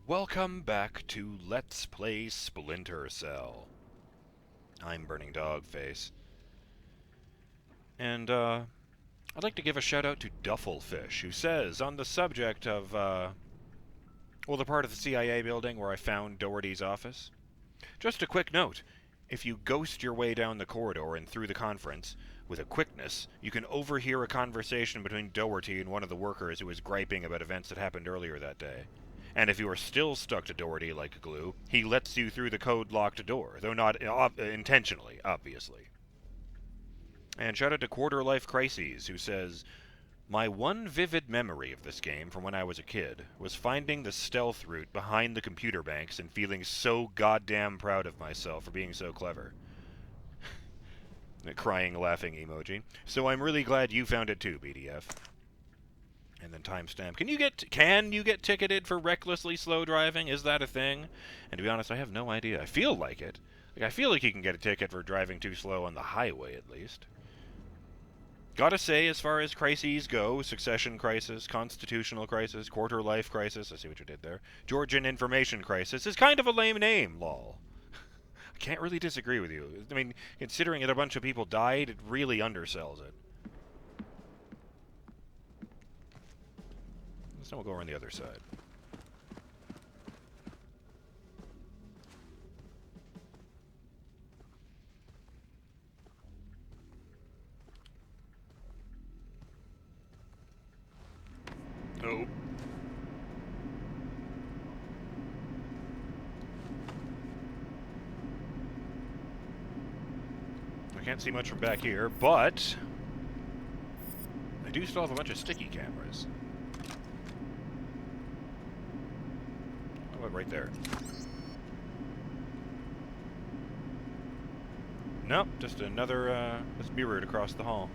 Welcome back to Let's Play Splinter Cell. I'm BurningDogFace. And, I'd like to give a shout out to Duffelfish, who says, on the subject of, the part of the CIA building where I found Doherty's office. Just a quick note. If you ghost your way down the corridor and through the conference, with a quickness, you can overhear a conversation between Doherty and one of the workers who was griping about events that happened earlier that day. And if you are still stuck to Doherty like glue, he lets you through the code-locked door, though not intentionally, obviously. And shout out to Quarter Life Crises, who says, "My one vivid memory of this game from when I was a kid was finding the stealth route behind the computer banks and feeling so goddamn proud of myself for being so clever." A crying, laughing emoji. So I'm really glad you found it too, BDF. And then timestamp. Can you get ticketed for recklessly slow driving? Is that a thing? And to be honest, I have no idea. I feel like it. I feel like you can get a ticket for driving too slow on the highway, at least. Gotta say, as far as crises go, Succession Crisis, Constitutional Crisis, Quarter Life Crisis, I see what you did there, Georgian Information Crisis is kind of a lame name, lol. I can't really disagree with you. I mean, considering that a bunch of people died, it really undersells it. So we'll go around the other side. Oh. I can't see much from back here, but I do still have a bunch of sticky cameras. Oh, right there. Nope, just another, that's mirrored across the hall.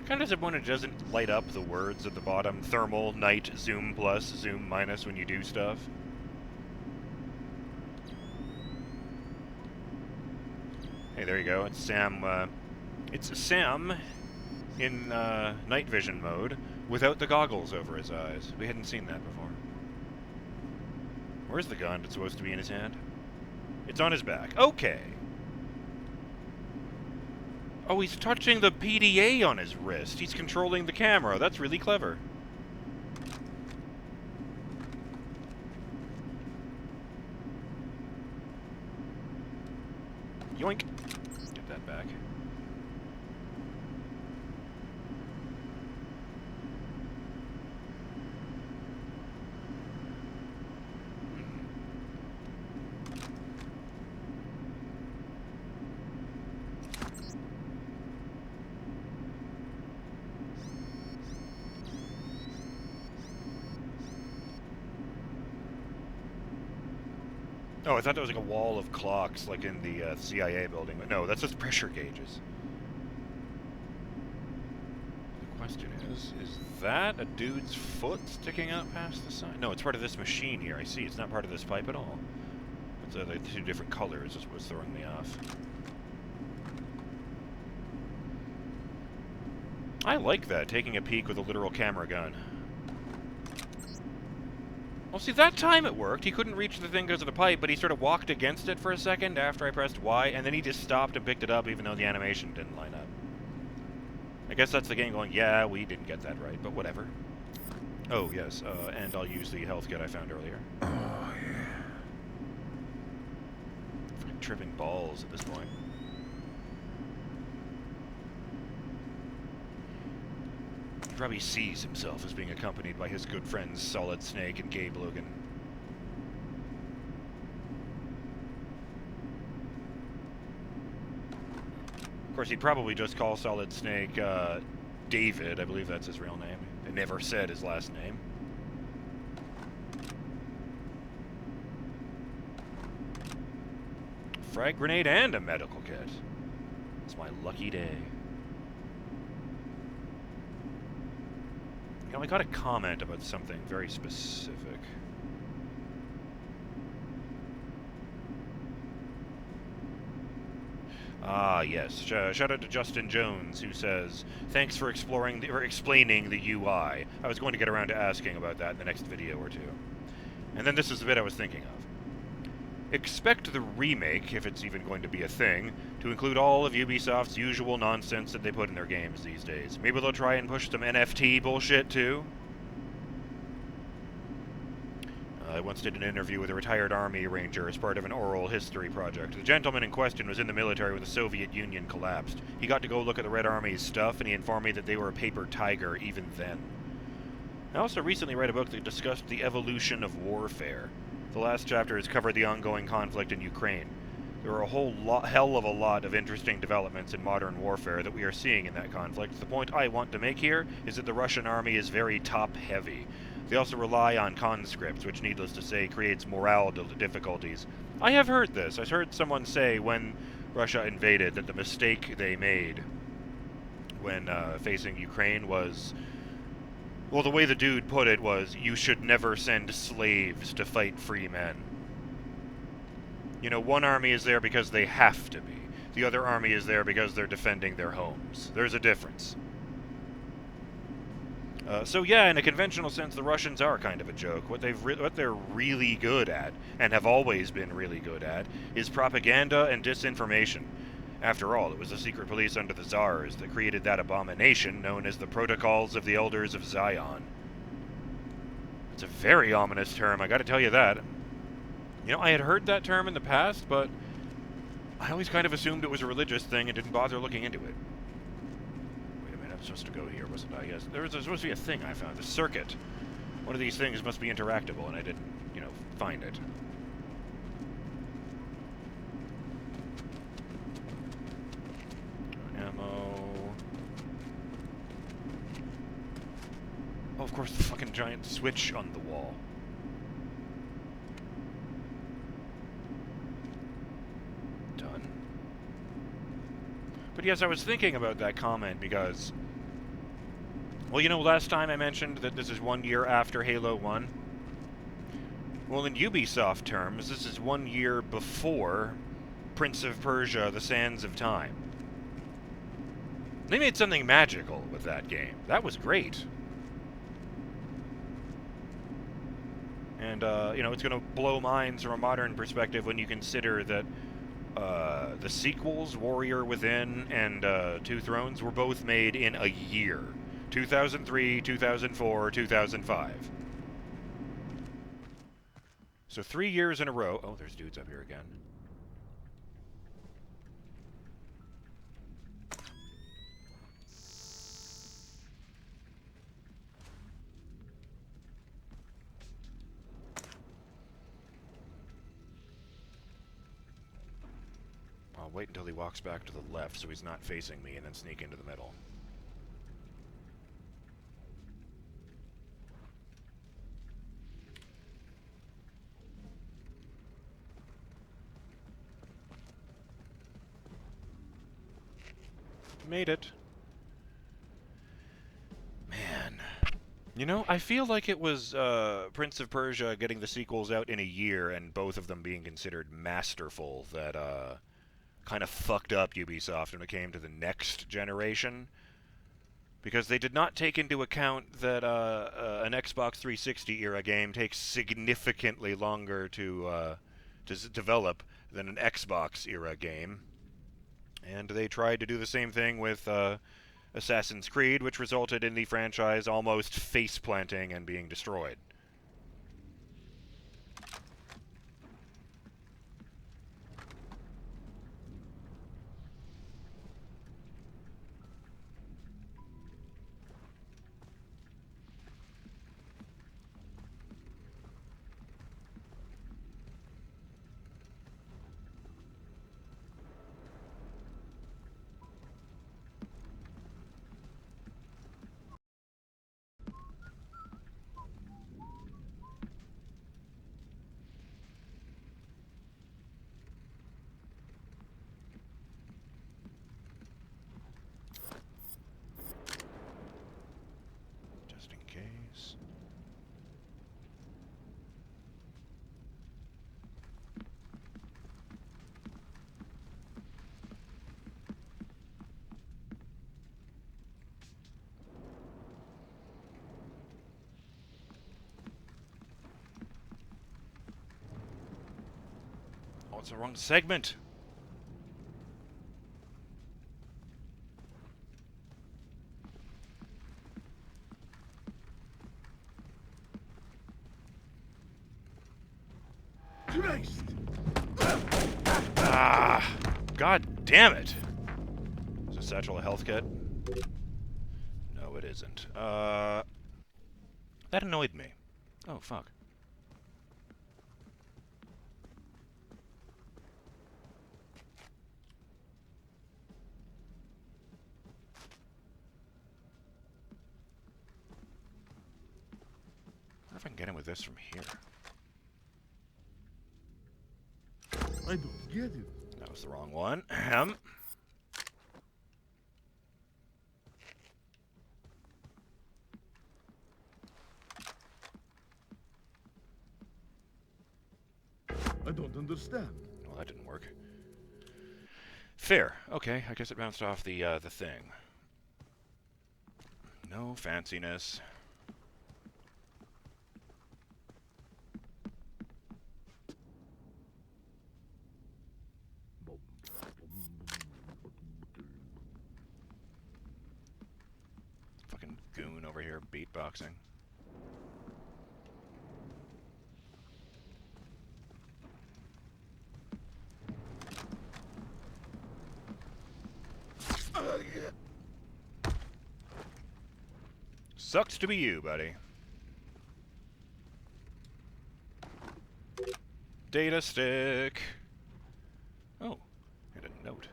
Kind of disappointed it doesn't light up the words at the bottom. Thermal, night, zoom plus, zoom minus when you do stuff. Hey, there you go. It's Sam, it's Sam in, night vision mode without the goggles over his eyes. We hadn't seen that before. Where's the gun that's supposed to be in his hand? It's on his back. Okay. Oh, he's touching the PDA on his wrist. He's controlling the camera. That's really clever. Yoink. Get that back. Oh, I thought that was like a wall of clocks, like in the CIA building, but no, that's just pressure gauges. The question is that a dude's foot sticking out past the sign? No, it's part of this machine here, I see. It's not part of this pipe at all. It's like two different colors is what's throwing me off. I like that, taking a peek with a literal camera gun. Well, see, that time it worked. He couldn't reach the thing because of the pipe, but he sort of walked against it for a second after I pressed Y, and then he just stopped and picked it up even though the animation didn't line up. I guess that's the game going, yeah, we didn't get that right, but whatever. Oh, yes, and I'll use the health kit I found earlier. Oh, yeah. I'm tripping balls at this point. He probably sees himself as being accompanied by his good friends Solid Snake and Gabe Logan. Of course, he'd probably just call Solid Snake David. I believe that's his real name. They never said his last name. Frag grenade and a medical kit. It's my lucky day. You know, I got a comment about something very specific. Ah, yes. Shout out to Justin Jones, who says, "Thanks for explaining the UI. I was going to get around to asking about that in the next video or two." And then this is the bit I was thinking of. Expect the remake, if it's even going to be a thing, to include all of Ubisoft's usual nonsense that they put in their games these days. Maybe they'll try and push some NFT bullshit, too? I once did an interview with a retired Army Ranger as part of an oral history project. The gentleman in question was in the military when the Soviet Union collapsed. He got to go look at the Red Army's stuff, and he informed me that they were a paper tiger even then. I also recently read a book that discussed the evolution of warfare. The last chapter has covered the ongoing conflict in Ukraine. There are a hell of a lot of interesting developments in modern warfare that we are seeing in that conflict. The point I want to make here is that the Russian army is very top-heavy. They also rely on conscripts, which, needless to say, creates morale difficulties. I have heard this. I heard someone say when Russia invaded that the mistake they made when facing Ukraine was... Well, the way the dude put it was, you should never send slaves to fight free men. You know, one army is there because they have to be. The other army is there because they're defending their homes. There's a difference. So yeah, in a conventional sense, the Russians are kind of a joke. What they're really good at, and have always been really good at, is propaganda and disinformation. After all, it was the secret police under the Tsars that created that abomination known as the Protocols of the Elders of Zion. It's a very ominous term, I gotta tell you that. You know, I had heard that term in the past, but I always kind of assumed it was a religious thing and didn't bother looking into it. Wait a minute, I'm supposed to go here, wasn't I? Yes, there was supposed to be a thing I found, a circuit. One of these things must be interactable, and I didn't, you know, find it. Ammo. Oh, of course, the fucking giant switch on the wall. Done. But yes, I was thinking about that comment because... Well, you know, last time I mentioned that this is 1 year after Halo 1. Well, in Ubisoft terms, this is 1 year before Prince of Persia: The Sands of Time. They made something magical with that game. That was great. And, you know, it's going to blow minds from a modern perspective when you consider that the sequels, Warrior Within and Two Thrones, were both made in a year. 2003, 2004, 2005. So 3 years in a row. Oh, there's dudes up here again. I'll wait until he walks back to the left so he's not facing me and then sneak into the middle. Made it. Man. You know, I feel like it was Prince of Persia getting the sequels out in a year and both of them being considered masterful that kind of fucked up Ubisoft when it came to the next generation. Because they did not take into account that an Xbox 360 era game takes significantly longer to develop than an Xbox era game. And they tried to do the same thing with Assassin's Creed, which resulted in the franchise almost face-planting and being destroyed. it's the wrong segment. Ah! God damn it! Is a satchel a health kit? No, it isn't. That annoyed me. Oh, fuck. I wonder if I can get him with this from here. I don't get it. That was the wrong one. Ahem. I don't understand. Well, that didn't work. Fair. Okay, I guess it bounced off the thing. No fanciness. Fucking goon over here beatboxing. Sucks to be you, buddy. Data stick. Oh, and a note.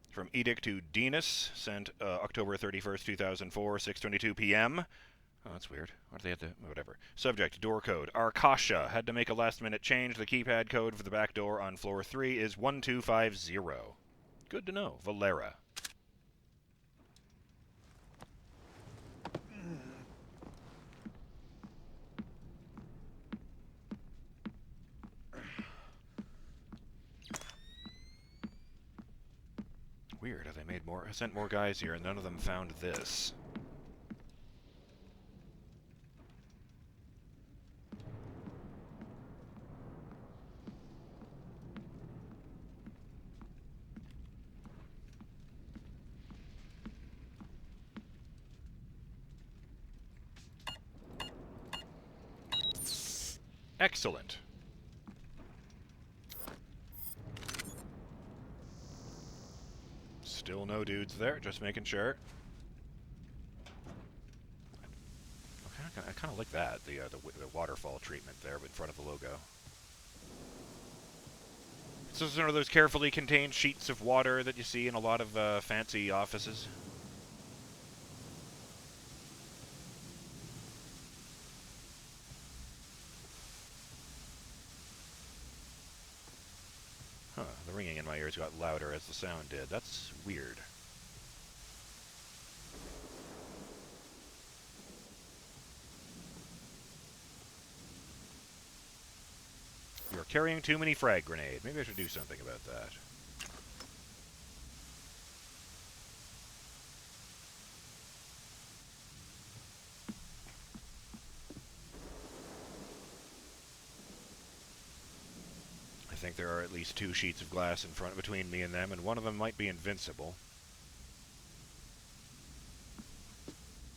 From Edict to Dinas, sent October 31st, 2004, 6:22 p.m. Oh, that's weird. What do they have to... Whatever. Subject, door code. Arkasha. Had to make a last-minute change. The keypad code for the back door on floor 3 is 1250. Good to know. Valera. Weird. Have they made more... sent more guys here, and none of them found this. Excellent. Still no dudes there, just making sure. I kind of like that, the waterfall treatment there in front of the logo. So it's one of those carefully contained sheets of water that you see in a lot of fancy offices. Huh, the ringing in my ears got louder as the sound did. That's weird. You're carrying too many frag grenades. Maybe I should do something about that. I think there are at least 2 sheets of glass in front between me and them, and one of them might be invincible.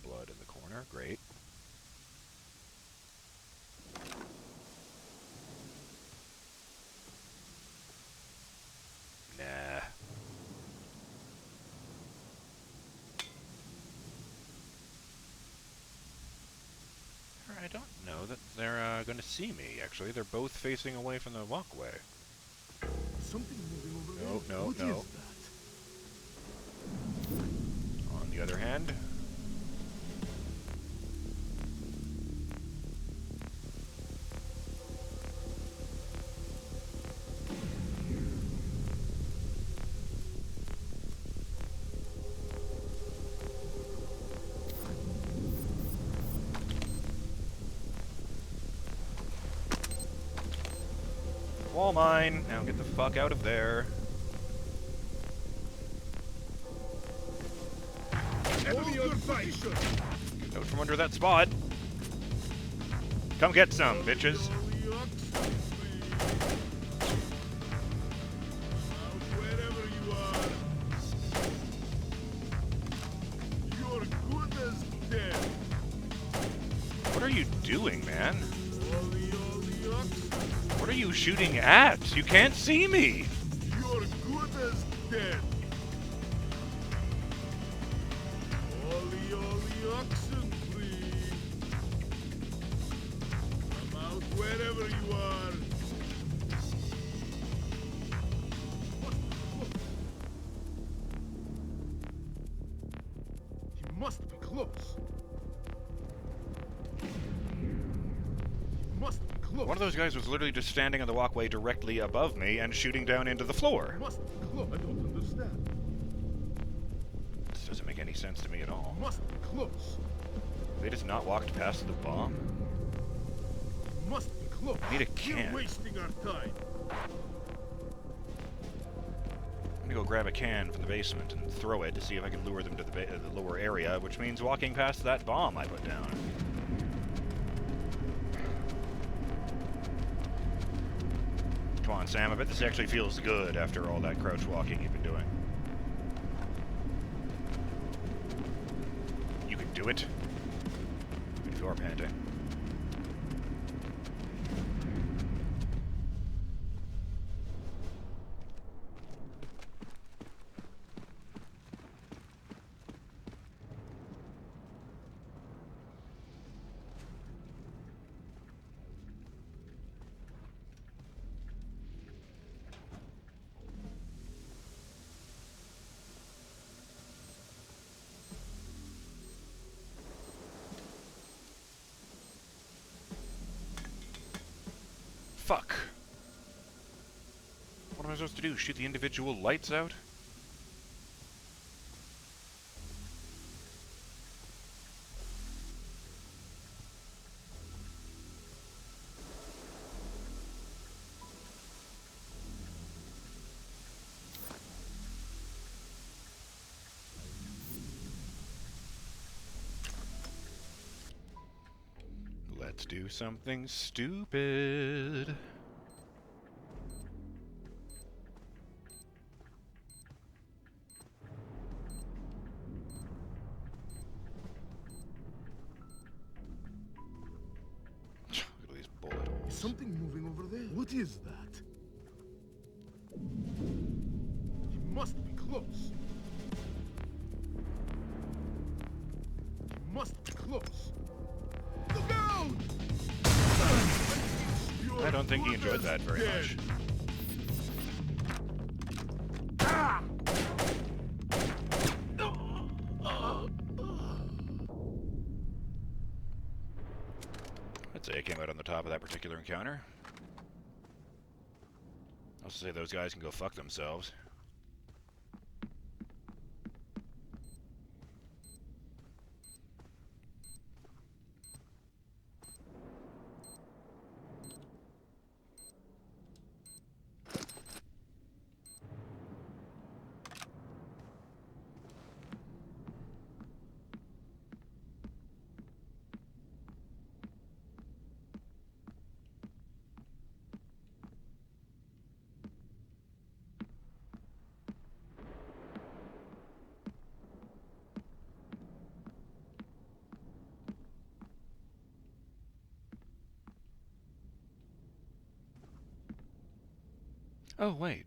Blood in the corner, great. Nah. I don't know that they're going to see me, actually. They're both facing away from the walkway. Something moving over No, there. no, What no. is that? On the other hand... Wall mine! Now get the fuck out of there. Enemy on sight. Out from under that spot. Come get some, bitches. Out wherever you are. You're good as dead. What are you doing, man? Ollie, oxen. What are you shooting at? You can't see me! You're good as dead. Ollie, oxen free. Come out wherever you are. He must be close. He must be close. One of those guys was literally just standing on the walkway directly above me and shooting down into the floor. He must be close. I don't understand. This doesn't make any sense to me at all. He must be close. They just not walked past the bomb? He must be close. I need a can. We're wasting our time. I'm gonna go grab a can from the basement and throw it to see if I can lure them to the lower area, which means walking past that bomb I put down. Come on, Sam, I bet this actually feels good after all that crouch walking you've been doing. You can do it. If you are panting. Fuck. What am I supposed to do? Shoot the individual lights out? Let's do something stupid. Look at these bullet Is holes. something moving over there? What is that? He must be close. He must be close. Look out! I don't think he enjoyed that very much. I'd say I came out on the top of that particular encounter. I'll also say those guys can go fuck themselves. Oh, wait.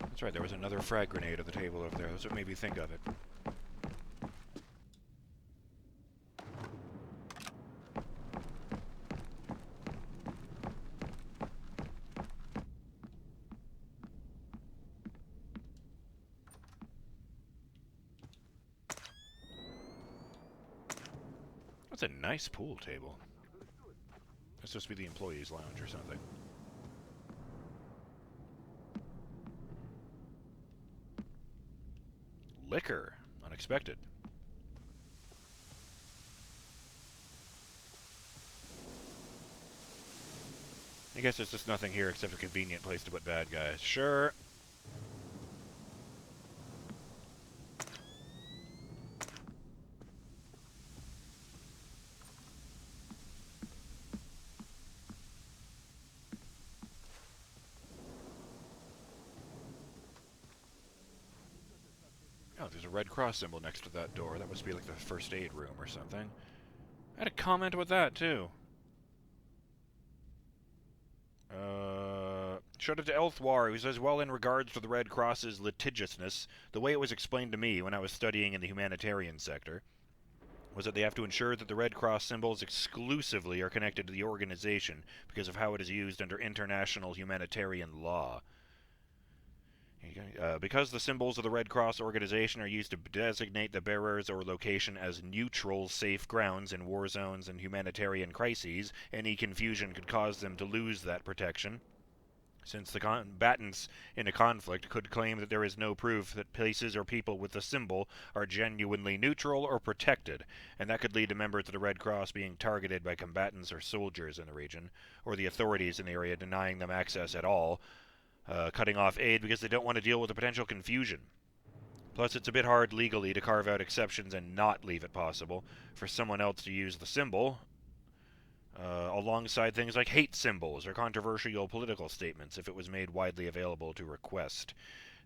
That's right, there was another frag grenade on the table over there. That's what made me think of it. That's a nice pool table. That's supposed to be the employees' lounge or something. Liquor. Unexpected. I guess there's just nothing here except a convenient place to put bad guys. Sure. there's a Red Cross symbol next to that door. That must be like the first aid room or something. I had a comment with that, too. Shout out to Elthwar, who says, well, in regards to the Red Cross's litigiousness, the way it was explained to me when I was studying in the humanitarian sector was that they have to ensure that the Red Cross symbols exclusively are connected to the organization because of how it is used under international humanitarian law. Because the symbols of the Red Cross organization are used to designate the bearers or location as neutral, safe grounds in war zones and humanitarian crises, any confusion could cause them to lose that protection. Since the combatants in a conflict could claim that there is no proof that places or people with the symbol are genuinely neutral or protected, and that could lead to members of the Red Cross being targeted by combatants or soldiers in the region, or the authorities in the area denying them access at all, cutting off aid because they don't want to deal with the potential confusion. Plus, it's a bit hard legally to carve out exceptions and not leave it possible for someone else to use the symbol, alongside things like hate symbols or controversial political statements if it was made widely available to request.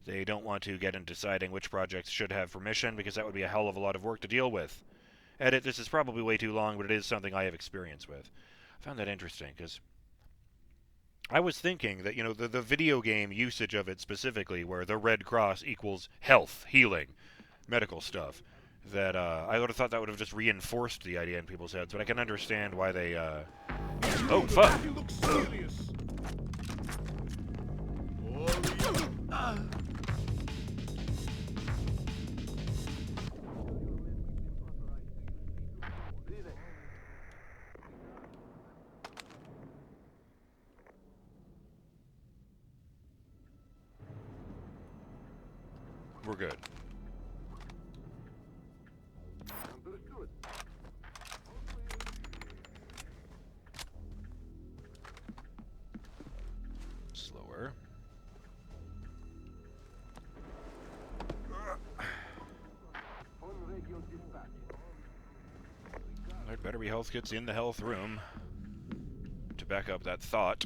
They don't want to get into deciding which projects should have permission because that would be a hell of a lot of work to deal with. Edit, this is probably way too long, but it is something I have experience with. I found that interesting because I was thinking that, the video game usage of it specifically, where the Red Cross equals health, healing, medical stuff, that I would have thought that would have just reinforced the idea in people's heads, but I can understand why they, Oh, fuck! You look serious. We're good. Slower. There better be health kits in the health room to back up that thought.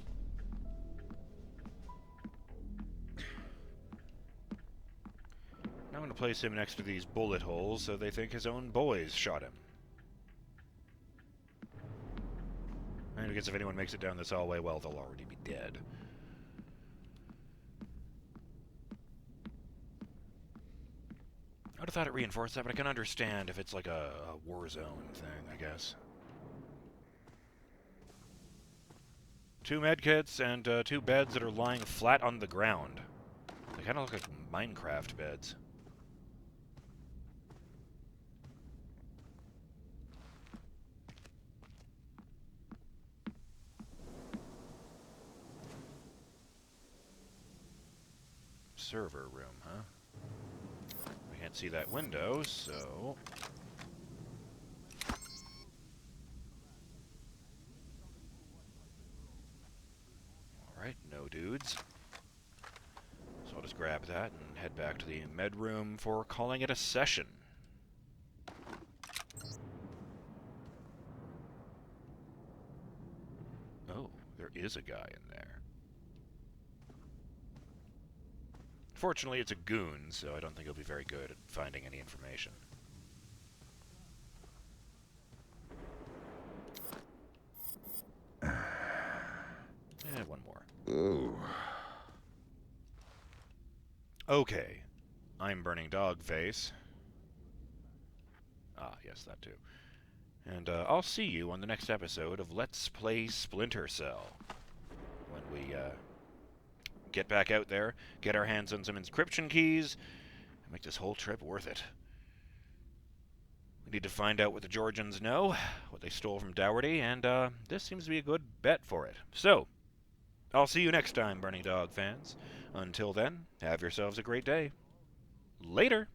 I'm going to place him next to these bullet holes so they think his own boys shot him. And because if anyone makes it down this hallway, well, they'll already be dead. I would have thought it reinforced that, but I can understand if it's like a war zone thing, I guess. 2 medkits and 2 beds that are lying flat on the ground. They kind of look like Minecraft beds. Server room, huh? We can't see that window, so... Alright, no dudes. So I'll just grab that and head back to the med room for calling it a session. Oh, there is a guy in there. Fortunately, it's a goon, so I don't think he'll be very good at finding any information. And one more. Ooh. Okay. I'm BurningDogFace. Ah, yes, that too. And I'll see you on the next episode of Let's Play Splinter Cell. When we, get back out there, get our hands on some inscription keys, and make this whole trip worth it. We need to find out what the Georgians know, what they stole from Dougherty, and this seems to be a good bet for it. So, I'll see you next time, Burning Dog fans. Until then, have yourselves a great day. Later!